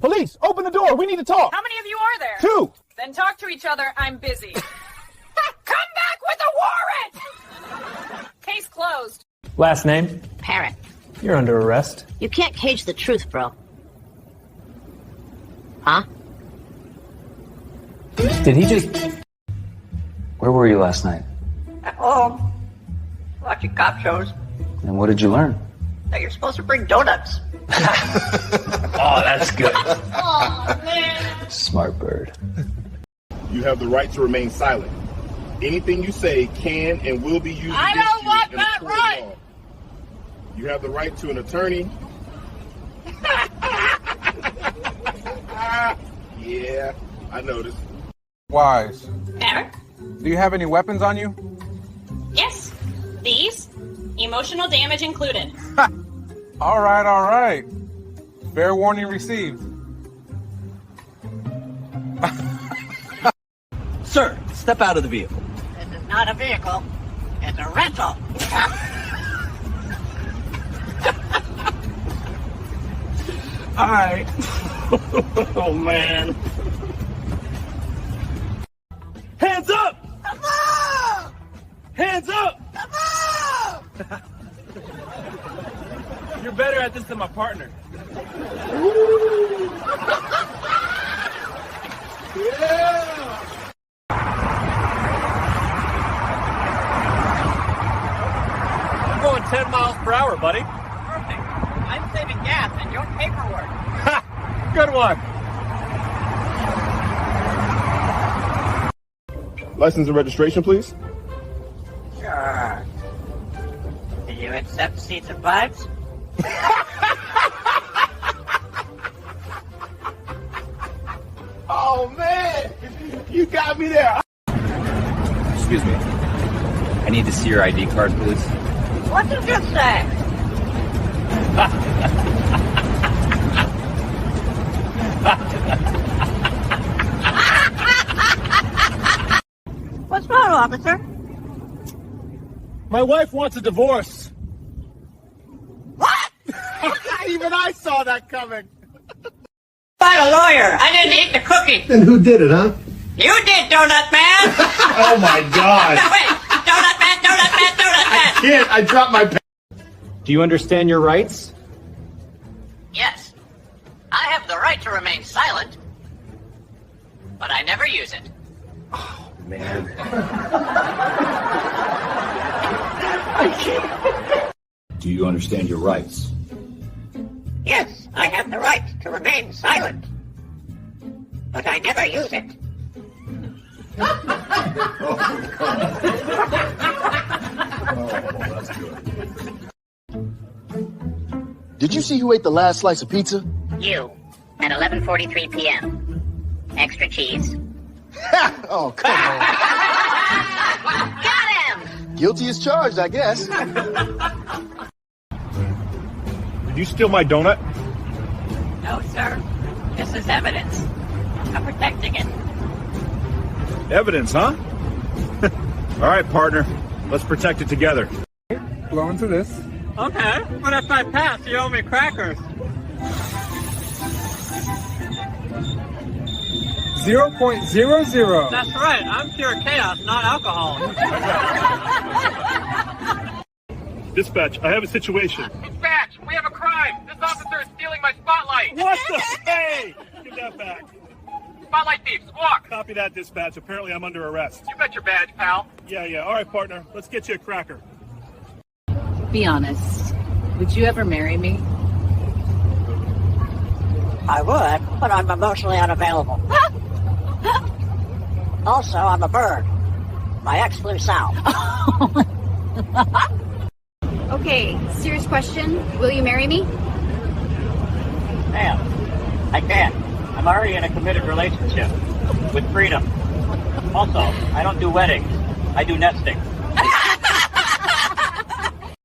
Police, open the door. We need to talk. How many of you are there? 2. Then talk to each other. I'm busy. Come back with a warrant! Case closed. Last name? Parrot. You're under arrest. You can't cage the truth, bro. Huh? Did he just... Where were you last night? At home. Watching cop shows. And what did you learn? That you're supposed to bring donuts. Oh, that's good. Oh, man. Smart bird. You have the right to remain silent. Anything you say can and will be used I against don't you want in a that court of right. law. You have the right to an attorney. Yeah, I noticed. Wise. Parrot? Do you have any weapons on you? Yes. These? Emotional damage included. All right. Fair warning received. Sir, step out of the vehicle. This is not a vehicle. It's a rental. All right. Oh, man. Hands up! Hands up! You're better at this than my partner. I'm going 10 miles per hour, buddy. Perfect. I'm saving gas and your paperwork. Good one. License and registration, please. Sure. Do you accept seats and vibes? Oh, man. You got me there. Excuse me. I need to see your ID card, please. What did you say? What's wrong, officer? My wife wants a divorce. What? Even I saw that coming. Find a lawyer. I didn't eat the cookie. Then who did it, huh? You did, Donut Man. Oh, my God. No, wait. Donut Man, Donut Man, Donut Man. Kid, I dropped my pen. Do you understand your rights? Yes. I have the right to remain silent, but I never use it. Man. Do you understand your rights? Yes, I have the right to remain silent, but I never use it. Did you see who ate the last slice of pizza? You, at 11:43 p.m. Extra cheese. Oh, come on. Got him! Guilty as charged, I guess. Did you steal my donut? No, sir. This is evidence. I'm protecting it. Evidence, huh? All right, partner. Let's protect it together. Blow into this. Okay, but if I pass, you owe me crackers. 0.00. That's right, I'm pure chaos, not alcohol. Dispatch, I have a situation. Dispatch, we have a crime. This officer is stealing my spotlight. What the? Hey! Give that back. Spotlight thief, squawk. Copy that, dispatch. Apparently I'm under arrest. You got your badge, pal. Yeah. All right, partner. Let's get you a cracker. Be honest. Would you ever marry me? I would, but I'm emotionally unavailable. Also, I'm a bird. My ex flew south. Okay, serious question. Will you marry me? Ma'am, I can't. I'm already in a committed relationship with freedom. Also, I don't do weddings. I do nesting.